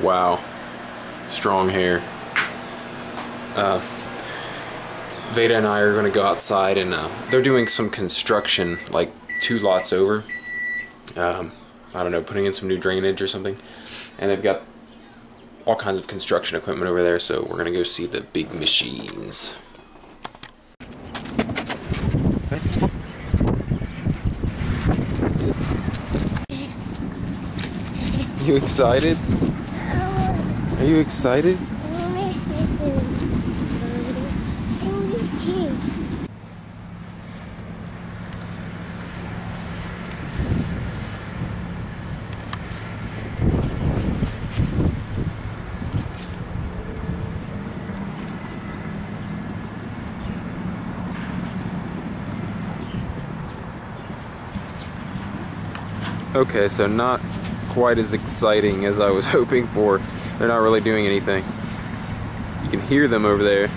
Wow, strong hair. Veda and I are going to go outside and they're doing some construction like 2 lots over. I don't know, putting in some new drainage or something. And they've got all kinds of construction equipment over there, so we're going to go see the big machines. You excited? Are you excited? Okay, so not quite as exciting as I was hoping for. They're not really doing anything. You can hear them over there.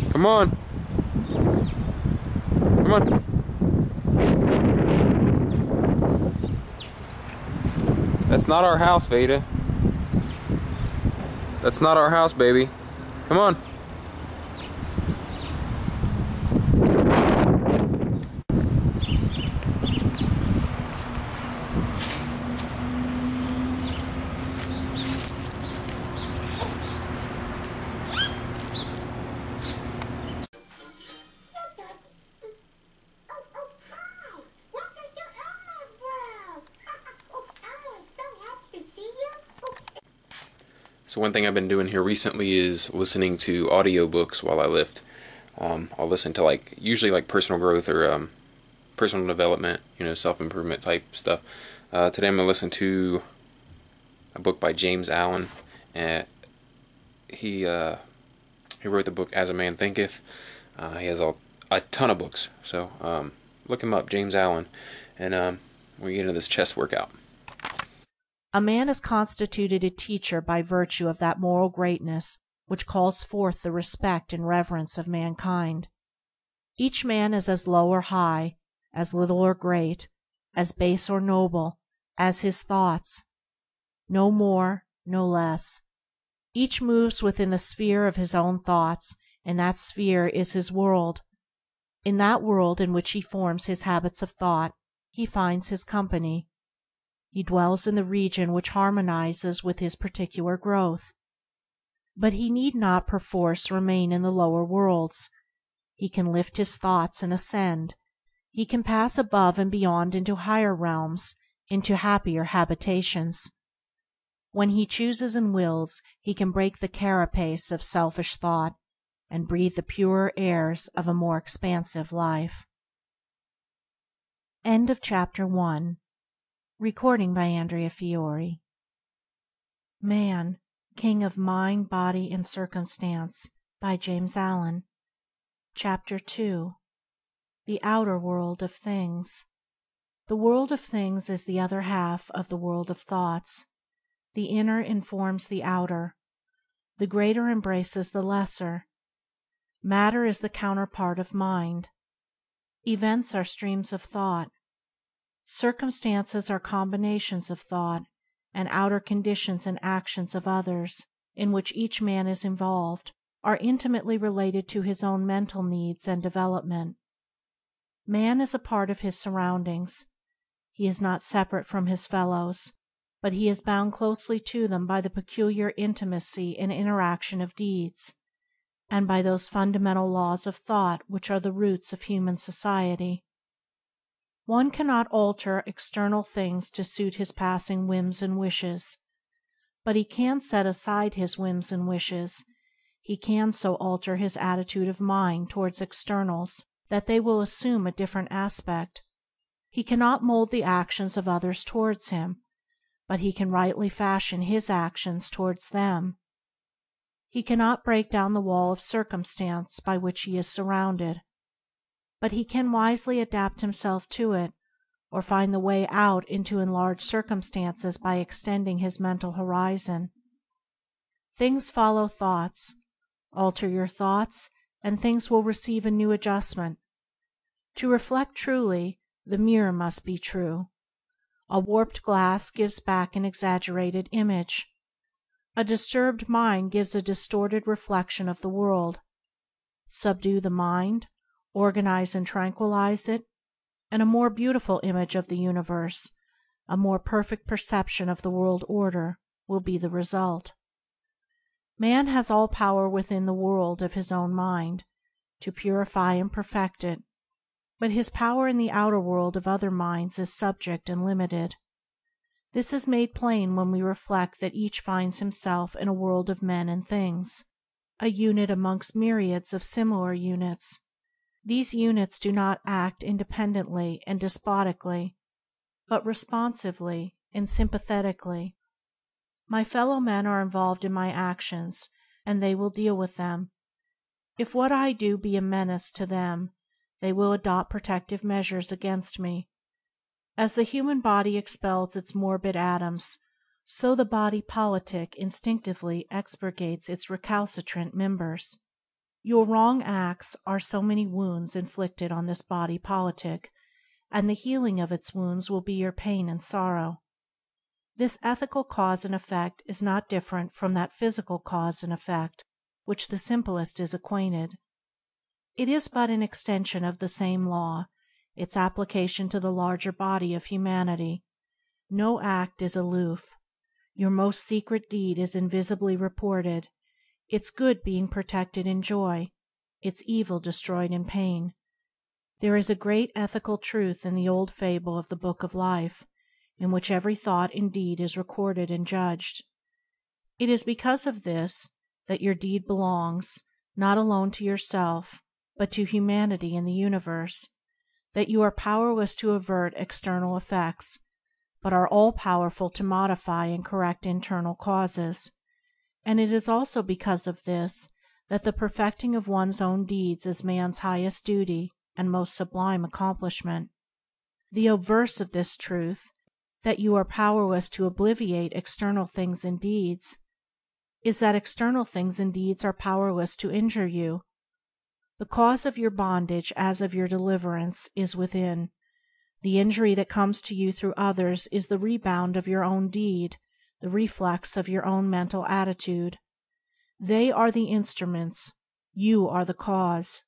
Come on. Come on. That's not our house, Veda. That's not our house, baby. Come on. So one thing I've been doing here recently is listening to audiobooks while I lift. I'll listen to usually personal growth or personal development, self-improvement type stuff. Today I'm going to listen to a book by James Allen. He wrote the book As a Man Thinketh. He has a ton of books, so look him up, James Allen, and we get into this chest workout. A man is constituted a teacher by virtue of that moral greatness which calls forth the respect and reverence of mankind. Each man is as low or high, as little or great, as base or noble, as his thoughts. No more, no less. Each moves within the sphere of his own thoughts, and that sphere is his world. In that world in which he forms his habits of thought, he finds his company. He dwells in the region which harmonizes with his particular growth. But he need not perforce remain in the lower worlds. He can lift his thoughts and ascend. He can pass above and beyond into higher realms, into happier habitations. When he chooses and wills, he can break the carapace of selfish thought, and breathe the purer airs of a more expansive life. End of Chapter 1. Recording by Andrea Fiore. Man, King of Mind, Body, and Circumstance, by James Allen. Chapter 2. The Outer World of Things. The world of things is the other half of the world of thoughts. The inner informs the outer. The greater embraces the lesser. Matter is the counterpart of mind. Events are streams of thought. Circumstances are combinations of thought, and outer conditions and actions of others, in which each man is involved, are intimately related to his own mental needs and development. Man is a part of his surroundings. He is not separate from his fellows, but he is bound closely to them by the peculiar intimacy and interaction of deeds, and by those fundamental laws of thought which are the roots of human society. One cannot alter external things to suit his passing whims and wishes, but he can set aside his whims and wishes. He can so alter his attitude of mind towards externals that they will assume a different aspect. He cannot mold the actions of others towards him, but he can rightly fashion his actions towards them. He cannot break down the wall of circumstance by which he is surrounded, but he can wisely adapt himself to it, or find the way out into enlarged circumstances by extending his mental horizon. Things follow thoughts. Alter your thoughts, and things will receive a new adjustment. To reflect truly, the mirror must be true. A warped glass gives back an exaggerated image. A disturbed mind gives a distorted reflection of the world. Subdue the mind, organize and tranquilize it, and a more beautiful image of the universe, a more perfect perception of the world order, will be the result. Man has all power within the world of his own mind, to purify and perfect it, but his power in the outer world of other minds is subject and limited. This is made plain when we reflect that each finds himself in a world of men and things, a unit amongst myriads of similar units. These units do not act independently and despotically, but responsively and sympathetically. My fellow men are involved in my actions, and they will deal with them. If what I do be a menace to them, they will adopt protective measures against me. As the human body expels its morbid atoms, so the body politic instinctively expurgates its recalcitrant members. Your wrong acts are so many wounds inflicted on this body politic, and the healing of its wounds will be your pain and sorrow. This ethical cause and effect is not different from that physical cause and effect which the simplest is acquainted. It is but an extension of the same law, its application to the larger body of humanity. No act is aloof. Your most secret deed is invisibly reported, its good being protected in joy, its evil destroyed in pain. There is a great ethical truth in the old fable of the Book of Life, in which every thought and deed is recorded and judged. It is because of this that your deed belongs, not alone to yourself, but to humanity and the universe, that you are powerless to avert external effects, but are all-powerful to modify and correct internal causes. And it is also because of this that the perfecting of one's own deeds is man's highest duty and most sublime accomplishment. The obverse of this truth, that you are powerless to obviate external things and deeds, is that external things and deeds are powerless to injure you. The cause of your bondage as of your deliverance is within. The injury that comes to you through others is the rebound of your own deed, the reflex of your own mental attitude. They are the instruments, you are the cause.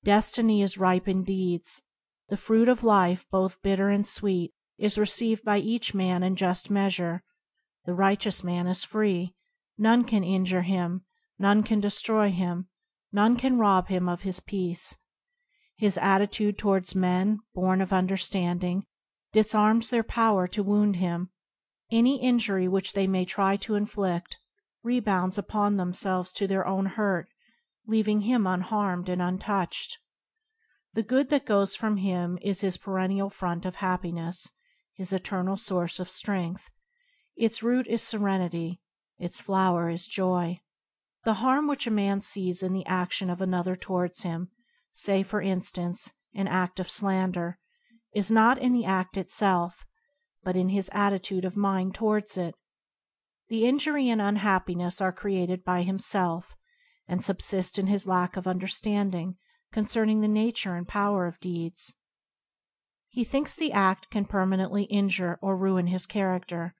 Destiny is ripe in deeds. The fruit of life, both bitter and sweet, is received by each man in just measure. The righteous man is free. None can injure him, none can destroy him, none can rob him of his peace. His attitude towards men, born of understanding, disarms their power to wound him. Any injury which they may try to inflict rebounds upon themselves to their own hurt, leaving him unharmed and untouched. The good that goes from him is his perennial fount of happiness, his eternal source of strength. Its root is serenity, its flower is joy. The harm which a man sees in the action of another towards him, say for instance, an act of slander, is not in the act itself, but in his attitude of mind towards it. The injury and unhappiness are created by himself, and subsist in his lack of understanding concerning the nature and power of deeds. He thinks the act can permanently injure or ruin his character,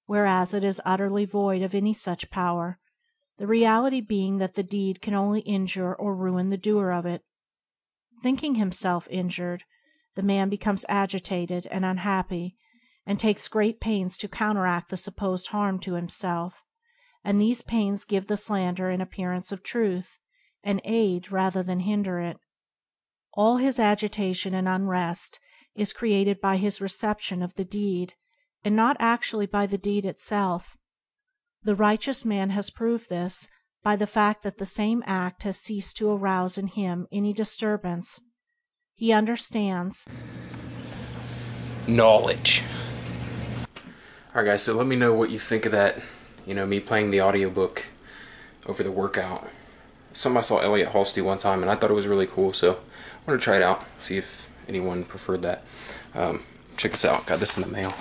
whereas it is utterly void of any such power, the reality being that the deed can only injure or ruin the doer of it. Thinking himself injured, the man becomes agitated and unhappy, and takes great pains to counteract the supposed harm to himself, and these pains give the slander an appearance of truth, and aid rather than hinder it. All his agitation and unrest is created by his reception of the deed, and not actually by the deed itself. The righteous man has proved this by the fact that the same act has ceased to arouse in him any disturbance. He understands knowledge. Alright guys, so let me know what you think of that, me playing the audiobook over the workout. Something I saw Elliot Halls do one time and I thought it was really cool, so I want to try it out, see if anyone preferred that. Check this out, got this in the mail.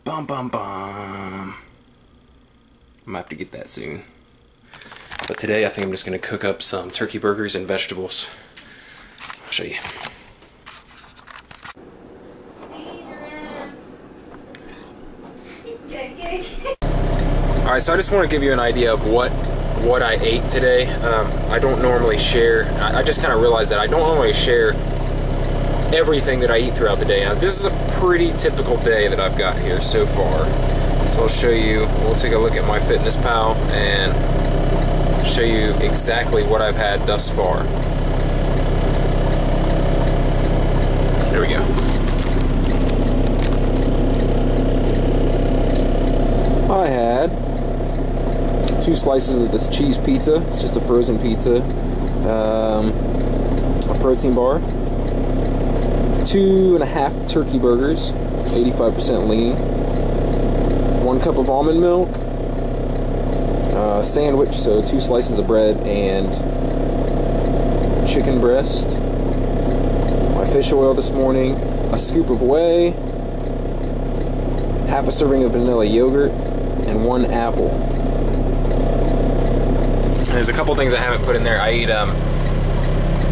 Bum bum bum. I might have to get that soon. But today I think I'm just going to cook up some turkey burgers and vegetables. I'll show you. Alright, so I just want to give you an idea of what I ate today. I don't normally share, I just kind of realized that I don't normally share everything that I eat throughout the day. Now, this is a pretty typical day that I've got here so far. So I'll show you, we'll take a look at MyFitnessPal and show you exactly what I've had thus far. There we go. I had 2 slices of this cheese pizza. It's just a frozen pizza. A protein bar. 2.5 turkey burgers, 85% lean. 1 cup of almond milk. Sandwich, so 2 slices of bread and chicken breast. My fish oil this morning. A scoop of whey. Half a serving of vanilla yogurt. And 1 apple. There's a couple things I haven't put in there. I ate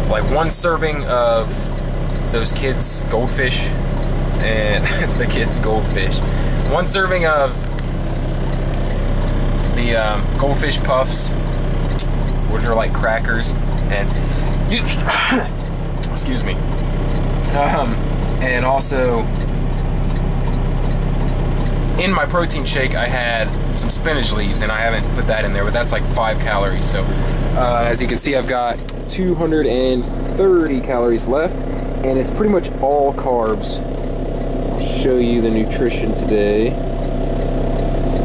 like 1 serving of those kids goldfish and the kids goldfish. 1 serving of the goldfish puffs, which are like crackers, and excuse me. And also in my protein shake I had some spinach leaves, and I haven't put that in there, but that's like 5 calories. So as you can see, I've got 230 calories left, and it's pretty much all carbs. I'll show you the nutrition today.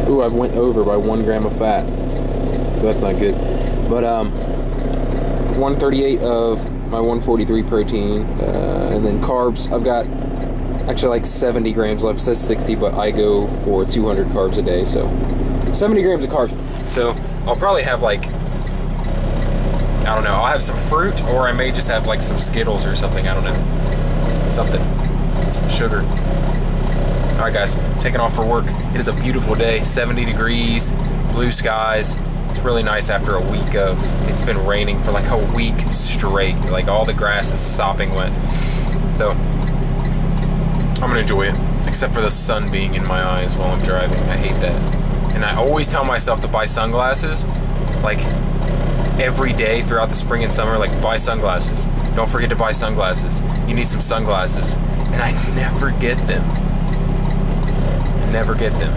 Ooh, I've went over by 1 gram of fat, so that's not good. But 138 of my 143 protein, and then carbs, I've got actually like 70 grams left. It says 60, but I go for 200 carbs a day, so 70 grams of carbs. So I'll probably have like, I don't know, I'll have some fruit, or I may just have like some Skittles or something, I don't know. Something. Sugar. Alright guys, taking off for work. It is a beautiful day, 70 degrees, blue skies. It's really nice after a week of, it's been raining for like a week straight. Like all the grass is sopping wet. So I'm gonna enjoy it, except for the sun being in my eyes while I'm driving. I hate that. And I always tell myself to buy sunglasses, like every day throughout the spring and summer, like buy sunglasses. Don't forget to buy sunglasses. You need some sunglasses. And I never get them. I never get them.